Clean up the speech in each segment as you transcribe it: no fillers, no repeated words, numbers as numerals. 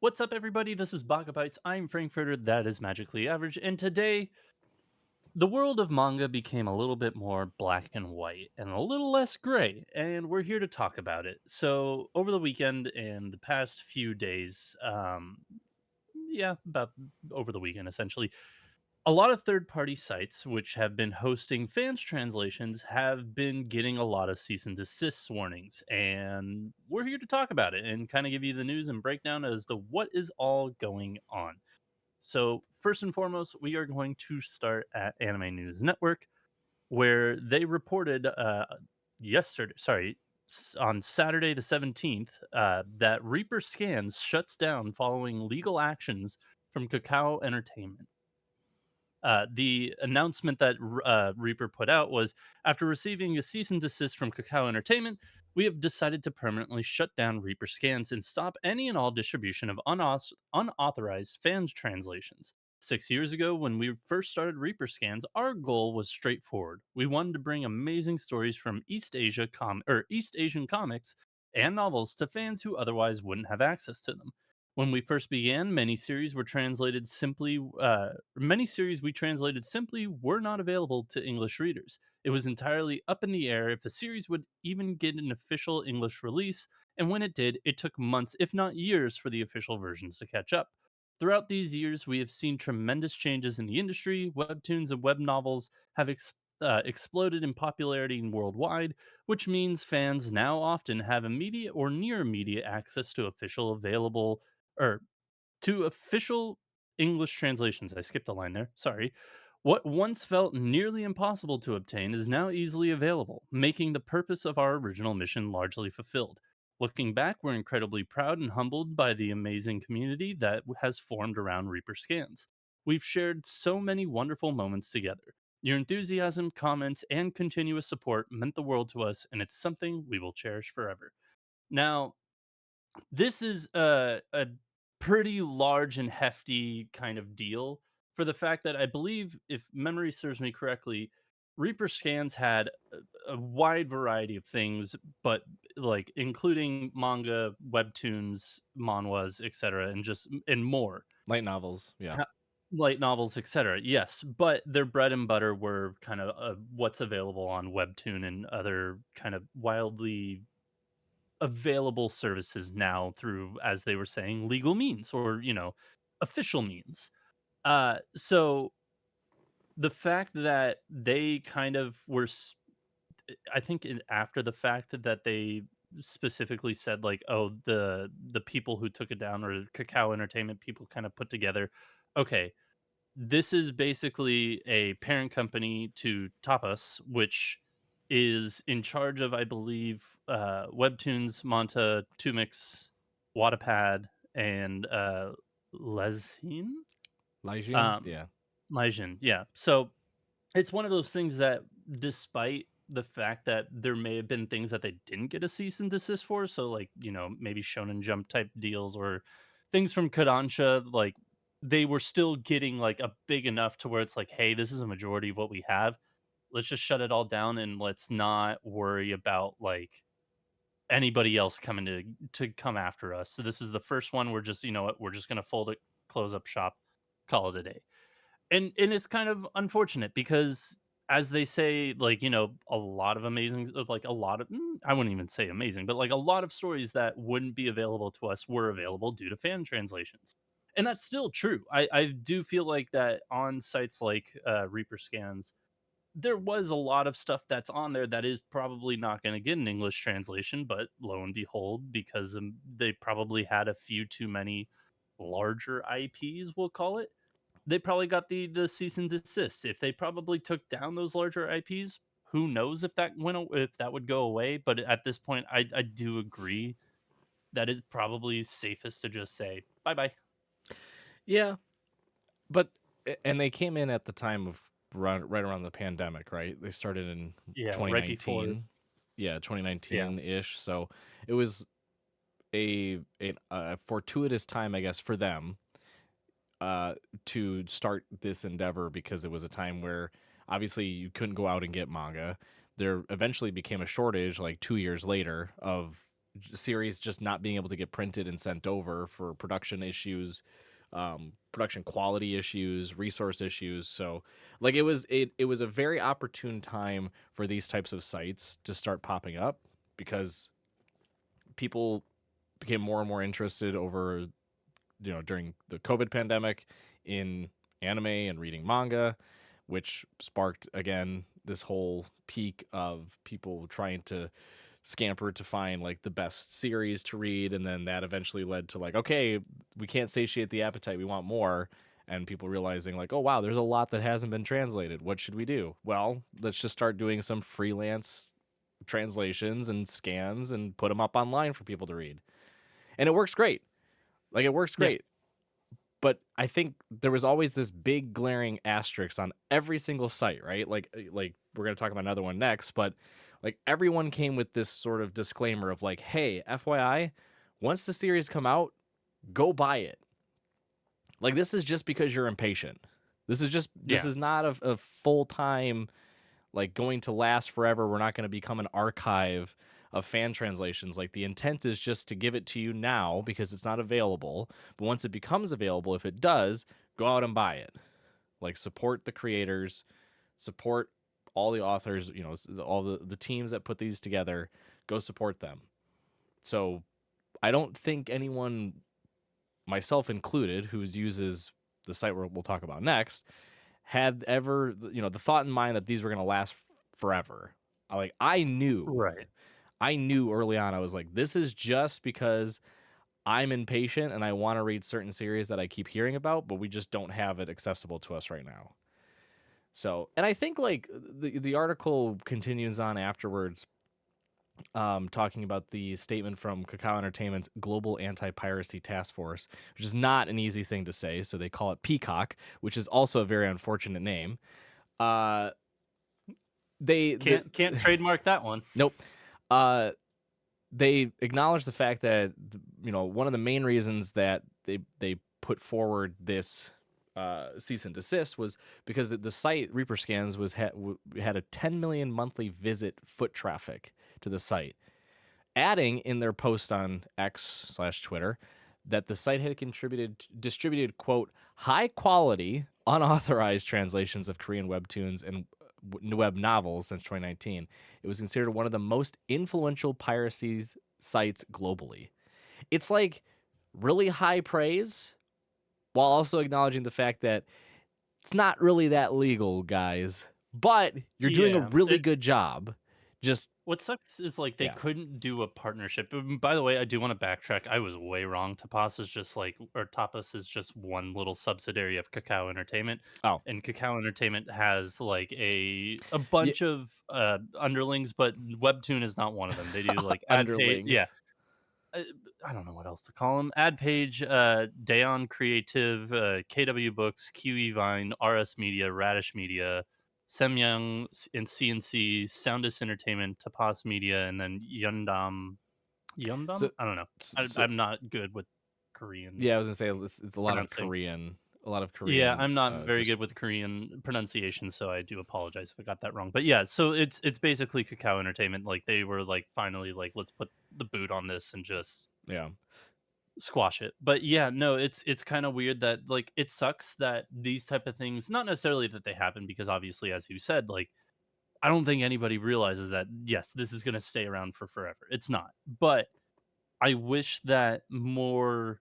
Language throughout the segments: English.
What's up, everybody? This is BakaBites. I'm Frankfurter, that is Magically Average, and today the world of manga became a little bit more black and white and a little less gray, and we're here to talk about it. So, over the weekend and the past few days, about over the weekend essentially, a lot of third-party sites which have been hosting fans translations have been getting a lot of cease and desist warnings, and we're here to talk about it and kind of give you the news and breakdown as to what is all going on. So, first and foremost, we are going to start at Anime News Network, where they reported on Saturday the 17th, that Reaper Scans shuts down following legal actions from Kakao Entertainment. The announcement that Reaper put out was, after receiving a cease and desist from Kakao Entertainment, we have decided to permanently shut down Reaper Scans and stop any and all distribution of unauthorized fan translations. 6 years ago, when we first started Reaper Scans, our goal was straightforward. We wanted to bring amazing stories from East Asian comics and novels to fans who otherwise wouldn't have access to them. When we first began, many series we translated simply were not available to English readers. It was entirely up in the air if a series would even get an official English release, and when it did, it took months, if not years, for the official versions to catch up. Throughout these years, we have seen tremendous changes in the industry. Webtoons and web novels have exploded in popularity worldwide, which means fans now often have immediate or near immediate access to or official English translations. I skipped a line there. Sorry. What once felt nearly impossible to obtain is now easily available, making the purpose of our original mission largely fulfilled. Looking back, we're incredibly proud and humbled by the amazing community that has formed around Reaper Scans. We've shared so many wonderful moments together. Your enthusiasm, comments, and continuous support meant the world to us, and it's something we will cherish forever. Now, this is a pretty large and hefty kind of deal for the fact that I believe, if memory serves me correctly, Reaper Scans had a wide variety of things, but like including manga, webtoons, manhwas, etc., and more. Light novels, yeah. Ha- Light novels, etc. Yes, but their bread and butter were kind of what's available on Webtoon and other kind of wildly available services now through, as they were saying, legal means or, official means. So the fact that they kind of I think after the fact that they specifically said like, oh, the people who took it down or Cacao Entertainment people kind of put together, okay, this is basically a parent company to Tapas, which is in charge of, I believe, Webtoons, Monta, Tumix, Wattpad, and Lezhin? Lygian? Um, Yeah. Lyjin, yeah. So it's one of those things that, despite the fact that there may have been things that they didn't get a cease and desist for, so like, maybe Shonen Jump type deals or things from Kodansha, like they were still getting like a big enough to where it's like, hey, this is a majority of what we have. Let's just shut it all down and let's not worry about like anybody else coming to come after us. So this is the first one. We're just, you know what, we're just gonna fold it, close up shop, call it a day. And it's kind of unfortunate because, as they say, like, a lot of like a lot of I wouldn't even say amazing, but like a lot of stories that wouldn't be available to us were available due to fan translations. And that's still true. I do feel like that on sites like Reaper Scans, there was a lot of stuff that's on there that is probably not going to get an English translation, but lo and behold, because they probably had a few too many larger IPs, we'll call it, they probably got the cease and desist. If they probably took down those larger IPs, who knows if if that would go away. But at this point, I do agree that it's probably safest to just say bye bye. Yeah, but and they came in at the time of right around the pandemic, right? They started in Yeah, right before. 2019. Yeah, Yeah, 2019-ish, so it was a fortuitous time, I guess, for them, uh, to start this endeavor because it was a time where obviously you couldn't go out and get manga. There eventually became a shortage, like 2 years later, of series just not being able to get printed and sent over for production issues, production quality issues, resource issues. So like it was a very opportune time for these types of sites to start popping up because people became more and more interested over, during the COVID pandemic in anime and reading manga, which sparked again this whole peak of people trying to scamper to find like the best series to read. And then that eventually led to like, okay, we can't satiate the appetite. We want more. And people realizing like, oh, wow, there's a lot that hasn't been translated. What should we do? Well, let's just start doing some freelance translations and scans and put them up online for people to read. And it works great. Like it works Yeah. great. But I think there was always this big glaring asterisk on every single site, right? Like we're gonna talk about another one next, but like everyone came with this sort of disclaimer of like, hey, FYI, once the series come out, go buy it. Like this is just because you're impatient. This Yeah. is not a full time like going to last forever. We're not going to become an archive of fan translations. Like the intent is just to give it to you now because it's not available. But once it becomes available, if it does, go out and buy it. Like support the creators, support all the authors, all the teams that put these together, go support them. So I don't think anyone, myself included, who uses the site we'll talk about next, had ever, the thought in mind that these were going to last forever. Like Right. I knew early on, I was like, this is just because I'm impatient and I want to read certain series that I keep hearing about, but we just don't have it accessible to us right now. So, and I think like the article continues on afterwards, talking about the statement from Kakao Entertainment's Global Anti-Piracy Task Force, which is not an easy thing to say, so they call it Peacock, which is also a very unfortunate name. Uh, they the Can't trademark that one. Nope. Uh, they acknowledge the fact that one of the main reasons that they put forward this cease and desist was because the site Reaper Scans had a 10 million monthly visit foot traffic to the site, adding in their post on X/Twitter that the site had distributed quote high quality unauthorized translations of Korean webtoons and web novels since 2019. It was considered one of the most influential piracy sites globally. It's like really high praise while also acknowledging the fact that it's not really that legal, guys, but you're doing a Yeah. really good job. Just, What sucks is, like, they yeah. couldn't do a partnership. By the way, I do wanna backtrack. I was way wrong. Tapas is just one little subsidiary of Kakao Entertainment, Oh, and Kakao Entertainment has, like, a yeah. bunch of, underlings, but Webtoon is not one of them. They do, like, ad page. Yeah. Underlings. Uh, I don't know what else to call them. Ad Page, Dayon Creative, KW Books, QE Vine, RS Media, Radish Media, Semyoung and CNC, Soundest Entertainment, Tapas Media, and then Yundam. Yundam? So, I don't know. so I'm not good with Korean yeah, I was gonna say it's pronouncing. A lot of Yeah, Korean. I'm not very good with Korean pronunciation, so I do apologize if I got that wrong. But yeah, so it's basically Kakao Entertainment. Like they were like finally like let's put the boot on this and just Yeah, squash it. But yeah, no, it's kind of weird that like it sucks that these type of things, not necessarily that they happen because obviously as you said, like I don't think anybody realizes that yes, this is going to stay around for forever. It's not. But I wish that more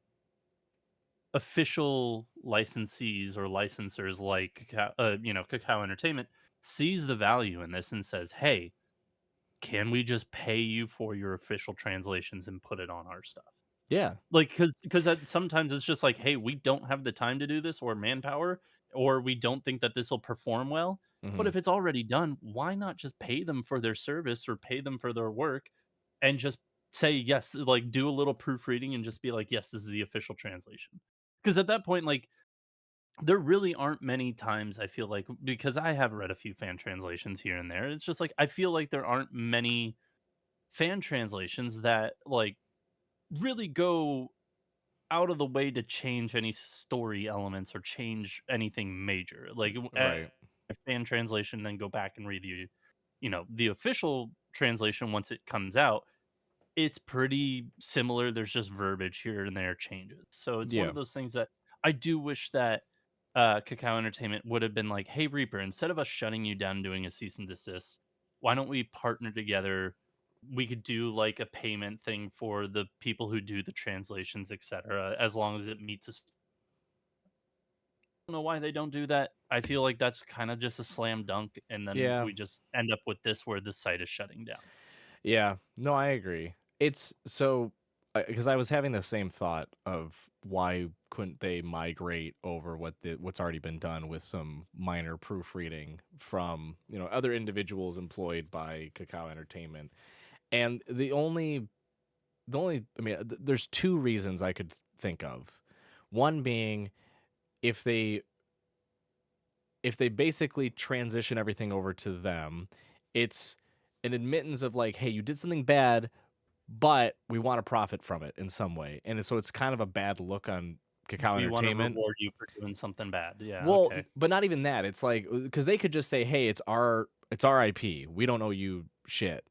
official licensees or licensors like Kakao Entertainment sees the value in this and says, "Hey, can we just pay you for your official translations and put it on our stuff?" yeah. Like, because that sometimes it's just like, "Hey, we don't have the time to do this or manpower, or we don't think that this will perform well." But Hmm. if it's alrealready done, why not just pay them for their service or pay them for their work and just say, "Yes," like, do a little proofreading and just be like, "Yes, this is the official translation." Because at that point, like, there really aren't many times I feel like because I have read a few fan translations here and there, it's just like, I feel like there aren't many fan translations that, like, really go out of the way to change any story elements or change anything major. Like Right. a fan translation, then go back and read the official translation once it comes out. It's pretty similar, there's just verbiage here and there changes. So it's one Yeah. of those things that I do wish that, Kakao Entertainment would have been like, "Hey, Reaper, instead of us shutting you down and doing a cease and desist, why don't we partner together? We could do, like, a payment thing for the people who do the translations, etcetera, as long as it meets us." I don't know why they don't do that. I feel like that's kinda just a slam dunk, and then Yeah. we just end up with this where the site is shutting down. Yeah. No, I agree. It's so because I was having the same thought of why couldn't they migrate over what's already been done with some minor proofreading from, other individuals employed by Kakao Entertainment. And the only I mean, there's two reasons I could think of. One being if they if they basically transition everything over to them, it's an admittance of like, hey, you did something bad, but we want to profit from it in some way. And so it's kind of a bad look on Kakao We wanna Entertainment. reward you for doing something bad. Yeah, Well, okay. but not even that. It's like because they could just say, "Hey, it's our IP. We don't owe you shit,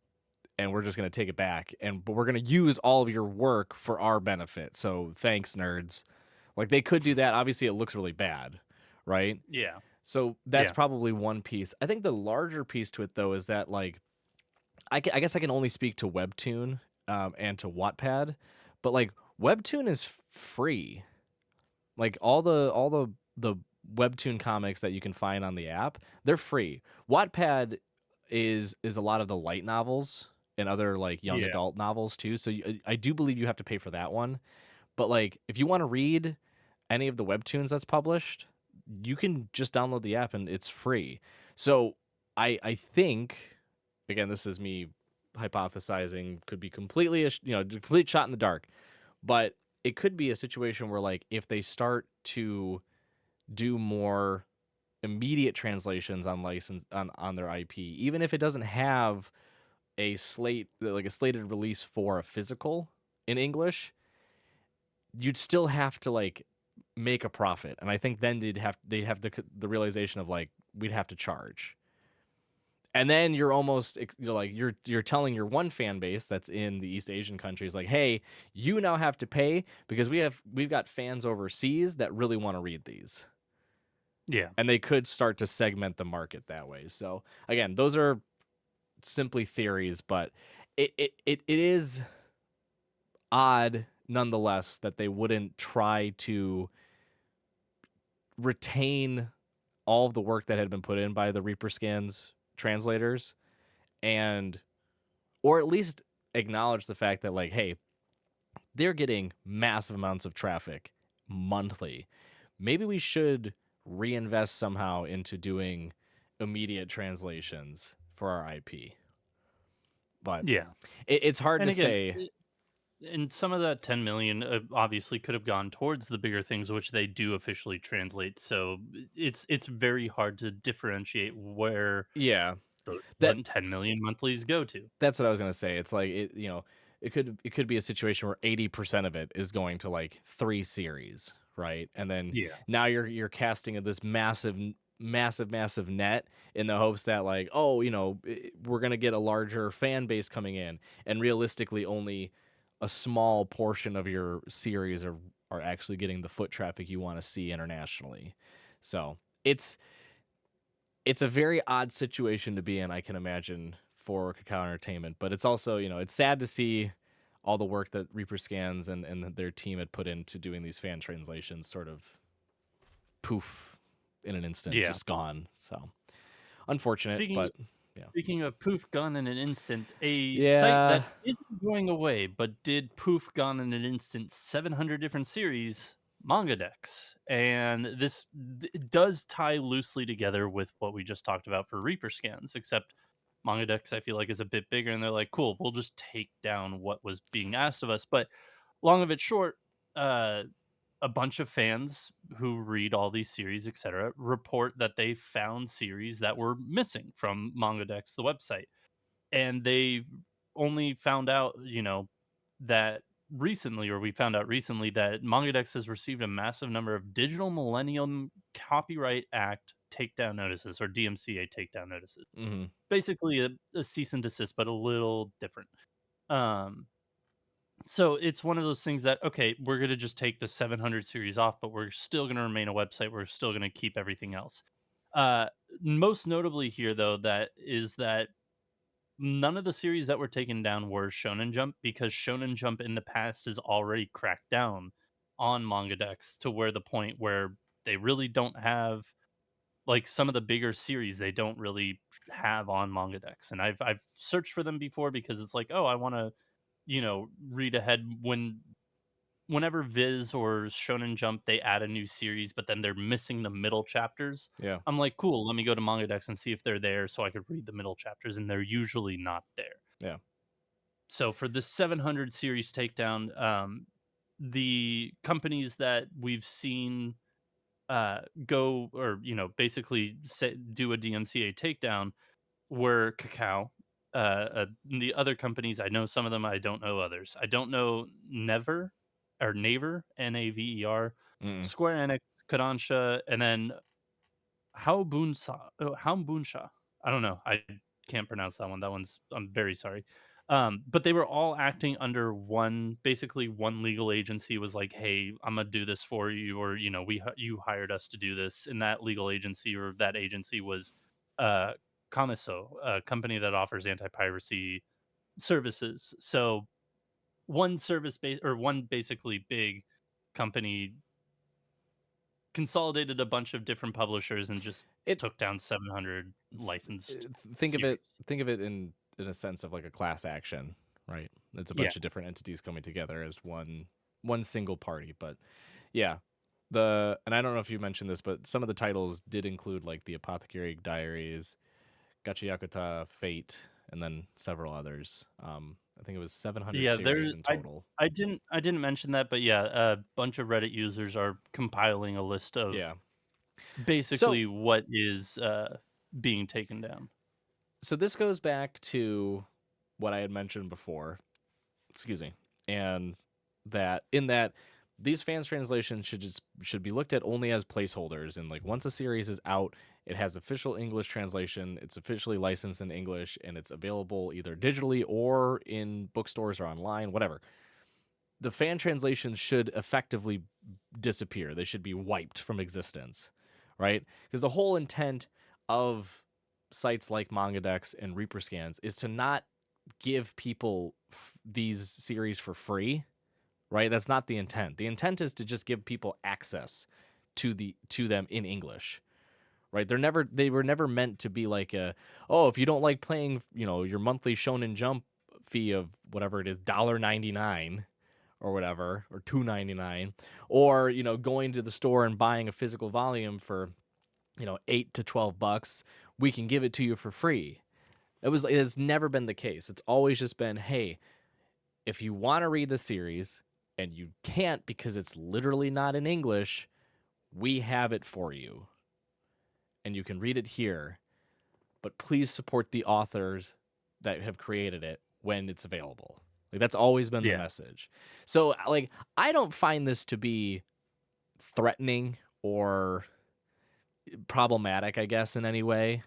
and we're just gonna take it back, and but we're gonna use all of your work for our benefit. So thanks, nerds." Like they could do that. Obviously, it looks really bad, right? Yeah, So that's yeah, probably one piece. I think the larger piece to it though is that like I guess I can only speak to Webtoon and to Wattpad, but like Webtoon is free. Like all the Webtoon comics that you can find on the app, they're free. Wattpad is a lot of the light novels and other like young yeah, adult novels too. So I do believe you have to pay for that one. But like if you want to read any of the webtoons that's published, you can just download the app and it's free. So I think again this is me hypothesizing, could be completely complete shot in the dark, but it could be a situation where like if they start to do more immediate translations on license on their IP, even if it doesn't have a slated release for a physical in English, you'd still have to like make a profit. And I think then they'd have the realization of like we'd have to charge. And then you're almost like you're telling your one fan base that's in the East Asian countries like, "Hey, you now have to pay because we've got fans overseas that really want to read these." yeah. And they could start to segment the market that way. So, again, those are simply theories, but it is odd nonetheless that they wouldn't try to retain all of the work that had been put in by the Reaper Scans translators and or at least acknowledge the fact that like, hey, they're getting massive amounts of traffic monthly. Maybe we should reinvest somehow into doing immediate translations for our IP. But Yeah, it's hard and to again, say. and some of that 10,000,000 obviously could have gone towards the bigger things, which they do officially translate. So it's very hard to differentiate where Yeah, those that 10,000,000 monthlies go to. that's what I was gonna say. It's like it could be a situation where 80% of it is going to like 3 series, right? And then Yeah, now you're casting this massive net in the hopes that like, oh, we're gonna get a larger fan base coming in, and realistically, only a small portion of your series are actually getting the foot traffic you want to see internationally. So it's it's a very odd situation to be in, I can imagine, for Kakao Entertainment, but it's also, it's sad to see all the work that Reaper Scans and their team had put into doing these fan translations sort of poof in an instant, yeah. just gone. So unfortunate, Speaking but yeah. Speaking of poof gone in an instant, a site Yeah. that isn't going away but did poof gone in an instant 700 different series, MangaDex. And this does tie loosely together with what we just talked about for Reaper scans, except MangaDex I feel like is a bit bigger and they're like, cool, we'll just take down what was being asked of us. But long of it short, uh a bunch of fans who read all these series, etc., report that they found series that were missing from MangaDex, the website, and they only found out, that recently, or we found out recently that MangaDex has received a massive number of Digital Millennium Copyright Act takedown notices, or DMCA takedown notices. Mhm. Basically, a cease and desist, but a little different. Um, So it's one of those things that, okay, we're gonna just take the 700 series off, but we're still gonna remain a website. We're still gonna keep everything else. Uh, Most notably here, though, that none of the series that were taken down were Shonen Jump, because Shonen Jump in the past has already cracked down on MangaDex to where the point where they really don't have, like, some of the bigger series they don't really have on MangaDex. And I've searched for them before because it's like, oh, I want to, read ahead whenever Viz or Shonen Jump they add a new series, but then they're missing the middle chapters. Yeah, I'm like, cool, let me go to MangaDex and see if they're there so I could read the middle chapters, and they're usually not there. yeah. So for this 700 series takedown, the companies that we've seen go, or basically do a DMCA takedown, were Kakao. The other companies, I know some of them, I don't know others. I don't know Naver, Naver, Mm-mm. Square Enix, Kodansha, and then Haobunsha. I don't know. I can't pronounce that one. That one's, I'm very sorry. But they were all acting under basically one legal agency was like, "Hey, I'm gonna do this for you," or you hired us to do this. And that legal agency, or that agency, was uh, Kamiso, a company that offers anti-piracy services. So one basically big company consolidated a bunch of different publishers and just It took down 700 licensed think of it series. in a sense of like a class action, right? It's a Yeah. bunch of different entities coming together as one single party. But yeah, the and I don't know if you mentioned this, but some of the titles did include like the Apothecary Diaries, Gachiyakuta Fate, and then several others. I think it was 700 Yeah, series in total. I didn't mention that, but yeah, a bunch of Reddit users are compiling a list of Yeah. So basically what is being taken down. so this goes back to what I had mentioned before, excuse me, and that these fans translations should be looked at only as placeholders, and like once a series is out, it has official English translation, it's officially licensed in English, and it's available either digitally or in bookstores or online, whatever. The fan translations should effectively disappear. They should be wiped from existence, right? Because the whole intent of sites like MangaDex and Reaper Scans is to not give people these series for free, right? That's not the intent. The intent is to just give people access to them in English, right? They were never meant to be like oh, if you don't like playing, your monthly Shonen Jump fee of whatever it is, $1.99 or whatever, or $2.99, or going to the store and buying a physical volume for $8 to $12, we can give it to you for free. It has never been the case. It's always just been, hey, if you want to read the series and you can't because it's literally not in English, we have it for you. And you can read it here, but please support the authors that have created it when it's available. Like that's always been the Yeah. message. So like I don't find this to be threatening or problematic, I guess, in any way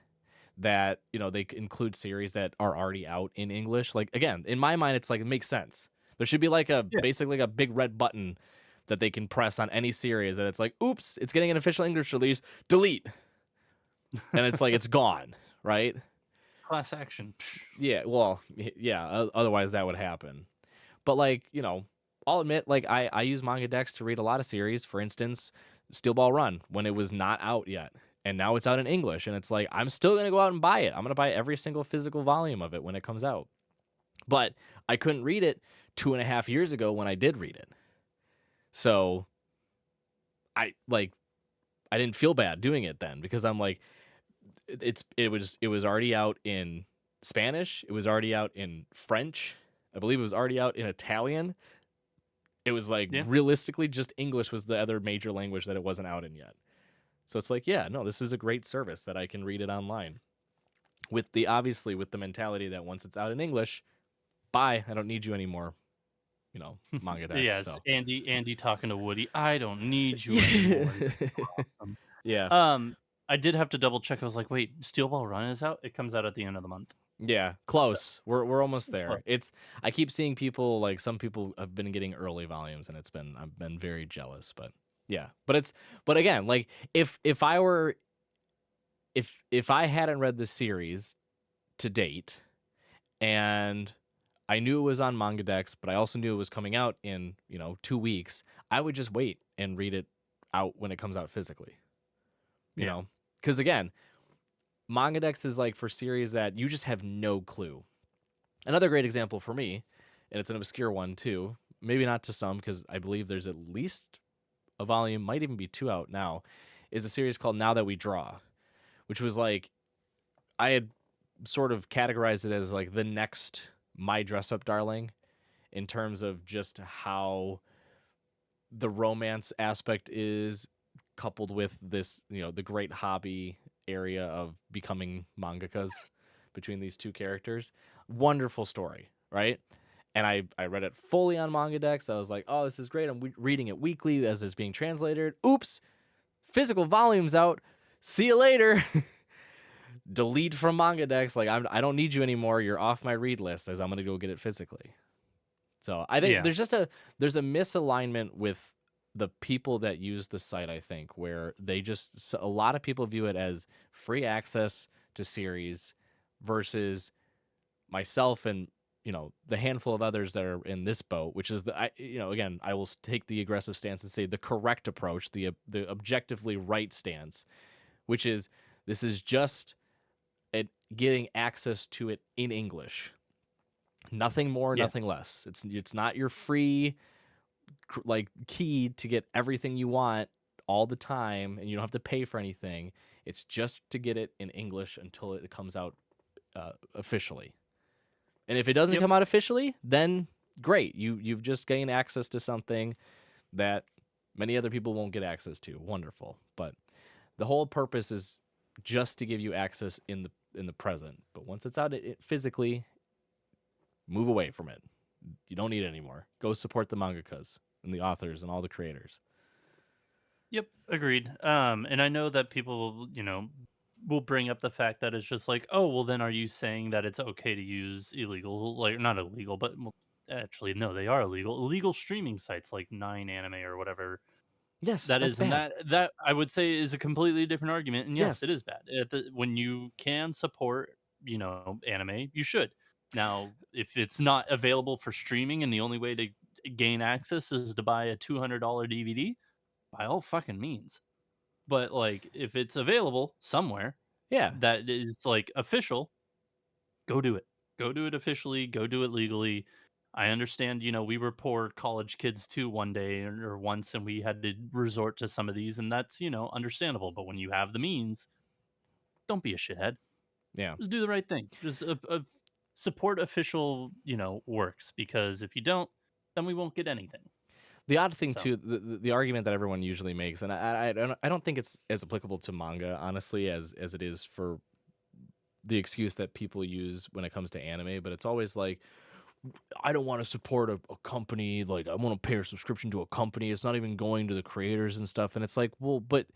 that they include series that are already out in English. Like again, in my mind, it's like it makes sense. There should be like Yeah. basically like a big red button that they can press on any series that it's like, oops, it's getting an official English release, delete, and it's like it's gone, right? Class action. Psh. Yeah, well, yeah. Otherwise, that would happen. But like I'll admit, like I use MangaDex to read a lot of series. For instance, Steel Ball Run when it was not out yet, and now it's out in English, and it's like I'm still gonna go out and buy it. I'm gonna buy every single physical volume of it when it comes out. But I couldn't read it 2.5 years ago when I did read it, so I didn't feel bad doing it then because I'm like it was already out in Spanish, it was already out in French, I believe it was already out in Italian. It was like Yeah. realistically just English was the other major language that it wasn't out in yet. So it's like, yeah, no, this is a great service that I can read it online. Obviously with the mentality that once it's out in English, bye, I don't need you anymore, manga decks. Yeah, it's So Andy talking to Woody. I don't need you yeah. anymore. Yeah. Um, I did have to double check. I was like, wait, Steel Ball Run is out? It comes out at the end of the month. Yeah, So close. We're almost there. close. It's I keep seeing people like some people have been getting early volumes and I've been very jealous, but yeah. But again, like if I were if I hadn't read the series to date and I knew it was on MangaDex, but I also knew it was coming out in, 2 weeks, I would just wait and read it out when it comes out physically, you Yeah. know? Cuz again, MangaDex is like for series that you just have no clue. Another great example for me, and it's an obscure one too, maybe not to some because I believe there's at least a volume, might even be 2 out now, is a series called Now That We Draw, which was like I had sort of categorized it as like the next My Dress Up Darling in terms of just how the romance aspect is coupled with this, the great hobby area of becoming mangakas between these two characters. Wonderful story, right? And I read it fully on MangaDex. I was like, oh, this is great. I'm reading it weekly as it's being translated. Oops, physical volumes out. See you later. Delete from MangaDex. Like I don't need you anymore. You're off my read list as I'm gonna go get it physically. So I think Yeah. there's a misalignment with the people that use the site. I think where a lot of people view it as free access to series versus myself and the handful of others that are in this boat, which is again I will take the aggressive stance and say the correct approach, the objectively right stance, which is this is just getting access to it in English. Nothing more, Yeah. nothing less. It's not your free like key to get everything you want all the time, and you don't have to pay for anything. It's just to get it in English until it comes out officially. And if it doesn't Yep. come out officially, then great. You've just gained access to something that many other people won't get access to. Wonderful. But the whole purpose is just to give you access in the present. But once it's out physically, move away from it. You don't need it anymore. Go support the mangakas and the authors and all the creators. Yep, agreed. And I know that people, will bring up the fact that it's just like, oh, well, then are you saying that it's okay to use illegal, like not illegal, but well, actually, no, they are illegal, illegal streaming sites like Nine Anime or whatever Yes, that that's is, and bad. that I would say is a completely different argument. And yes, it Yes. is bad. When you can support, anime, you should. Now, if it's not available for streaming and the only way to gain access is to buy a $200 DVD, by all fucking means. But, like, if it's available somewhere Yeah. that is, like, official, go do it. Go do it officially, go do it legally. I understand, we were poor college kids too one day or once, and we had to resort to some of these, and that's, understandable, but when you have the means, don't be a shithead. Yeah. Just do the right thing. Just, support official, works, because if you don't, then we won't get anything. The odd thing So, too, the argument that everyone usually makes, and I don't think it's as applicable to manga honestly as it is for the excuse that people use when it comes to anime. But it's always like, I don't want to support a company. Like I want to pay a subscription to a company. It's not even going to the creators and stuff. And it's like, well, but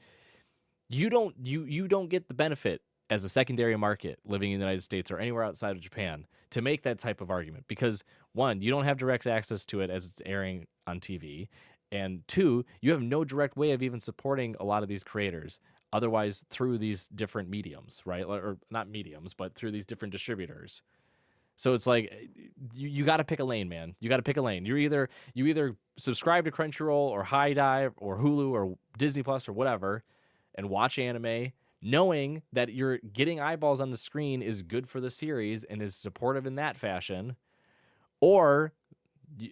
you don't get the benefit as a secondary market living in the United States or anywhere outside of Japan to make that type of argument because one, you don't have direct access to it as it's airing on TV, and two, you have no direct way of even supporting a lot of these creators otherwise through these different mediums, right? Or not mediums, but through these different distributors. So it's like you got to pick a lane, man. You got to pick a lane. You either subscribe to Crunchyroll or High Dive or Hulu or Disney Plus or whatever, and watch anime, knowing that you're getting eyeballs on the screen is good for the series and is supportive in that fashion. Or,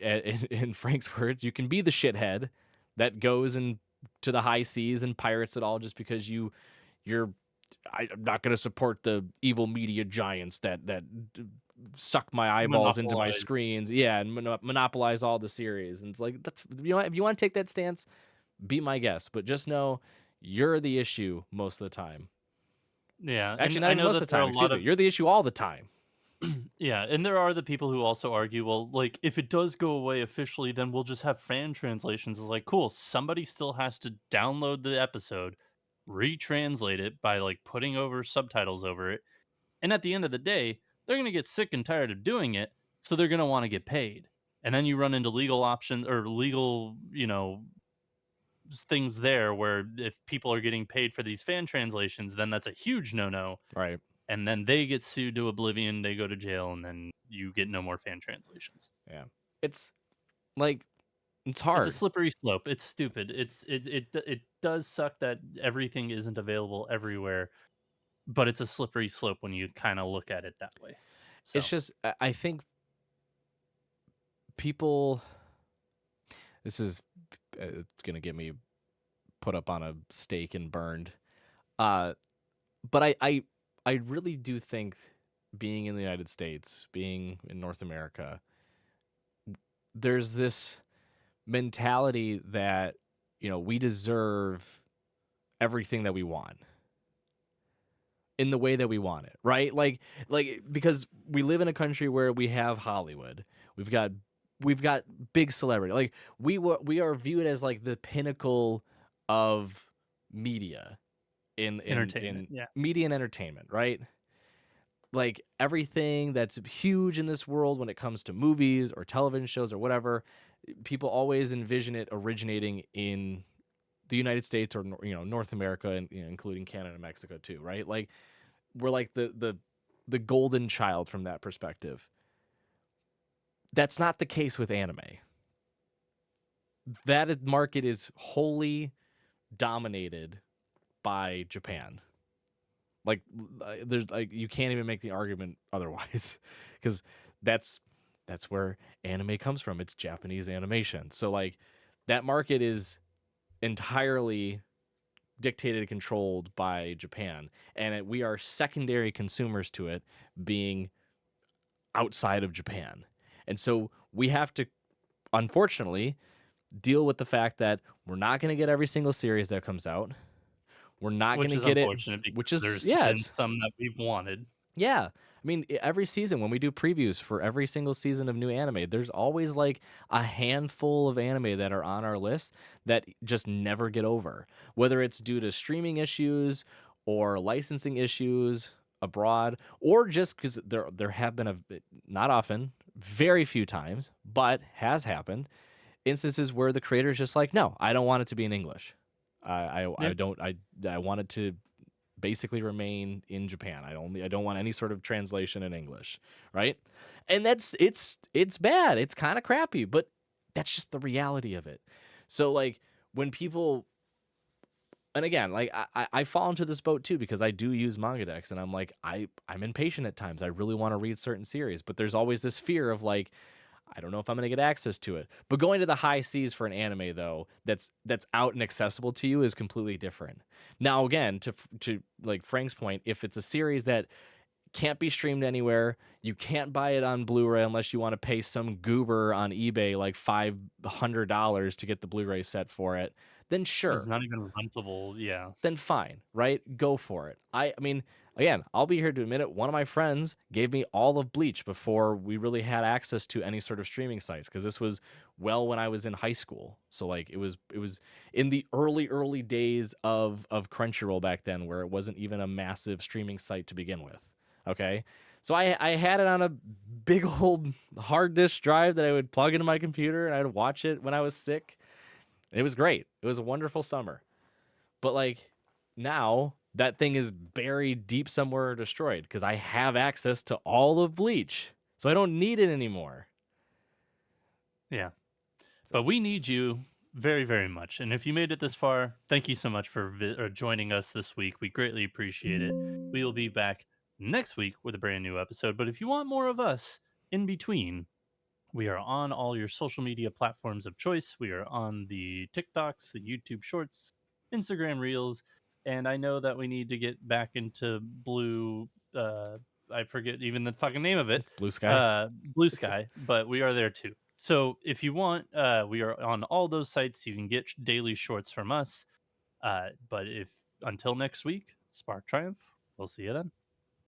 in Frank's words, you can be the shithead that goes and to the high seas and pirates it all just because I'm not going to support the evil media giants that suck my eyeballs into my monopolize. screens. Yeah, and monopolize all the series. And it's like that's if you want to take that stance, be my guest, but just know you're the issue most of the time. Yeah, Actually, and not I even know most that of the there are time. a lot Excuse me. of You're the issue all the time. yeah, and there are the people who also argue, well, like, if it does go away officially, then we'll just have fan translations. It's like, cool, somebody still has to download the episode, retranslate it by like putting over subtitles over it. And at the end of the day, they're going to get sick and tired of doing it, so they're going to want to get paid. And then you run into legal options or legal, things there where if people are getting paid for these fan translations, then that's a huge no-no. Right. And then they get sued to oblivion, they go to jail, and then you get no more fan translations. Yeah. It's like it's It's a hard. slippery slope. It's stupid. It does suck that everything isn't available everywhere, but it's a slippery slope when you kind of look at it that way. It's So, just I think people this is it's going to get me put up on a stake and burned. Uh but I really do think being in the United States, being in North America, there's this mentality that we deserve everything that we want in the way that we want it, right? Like because we live in a country where we have Hollywood. We've got big celebrity. Like we are viewed as like the pinnacle of media in entertainment. Yeah. media and entertainment, right? Like everything that's huge in this world when it comes to movies or television shows or whatever, people always envision it originating in the United States or North America and including Canada and Mexico too, right? Like we're like the golden child from that perspective. That's not the case with anime. That market is wholly dominated by Japan. Like there's like you can't even make the argument otherwise because that's that's where anime comes from. It's Japanese animation. So like that market is entirely dictated and controlled by Japan, and we are secondary consumers to it, being outside of Japan. And so we have to, unfortunately, deal with the fact that we're not going to get every single series that comes out. We're not going Which to is get it, unfortunate which because is there's been some that we've wanted. yeah. I mean, every season when we do previews for every single season of new anime, there's always like a handful of anime that are on our list that just never get over, whether it's due to streaming issues or licensing issues abroad, or just because there have been not often, very few times, but has happened instances where the creator is just like, no, I don't want it to be in English. I Yeah. don't I want it to basically remain in Japan. I don't want any sort of translation in English, right? And it's bad. It's kind of crappy, but that's just the reality of it. So like when people and again, like I fall into this boat too because I do use MangaDex and I'm like I'm impatient at times. I really want to read certain series, but there's always this fear of like I don't know if I'm going to get access to it. But going to the high seas for an anime though, that's out and accessible to you is completely different. Now again, to like Frank's point, if it's a series that can't be streamed anywhere, you can't buy it on Blu-ray unless you want to pay some goober on eBay like $500 to get the Blu-ray set for it, then It's sure, not even rentable. Yeah. then fine, right? Go for it. I mean, again, I'll be here to admit it. One of my friends gave me all of Bleach before we really had access to any sort of streaming sites because this was when I was in high school. So like it was in the early days of Crunchyroll back then where it wasn't even a massive streaming site to begin with. Okay? So I had it on a big old hard disk drive that I would plug into my computer and I'd watch it when I was sick. It was great. It was a wonderful summer. But like now that thing is buried deep somewhere or destroyed because I have access to all of Bleach. So I don't need it anymore. Yeah. So But we need you very, very much. And if you made it this far, thank you so much for joining us this week. We greatly appreciate it. We will be back next week with a brand new episode. But if you want more of us in between, we are on all your social media platforms of choice. We are on the TikToks, the YouTube Shorts, Instagram Reels, and I know that we need to get back into Blue. I forget even the fucking name of it. it's Blue Sky. Blue Sky, but we are there too. So if you want, we are on all those sites. You can get daily shorts from us. But if until next week, Spark Triumph. We'll see you then.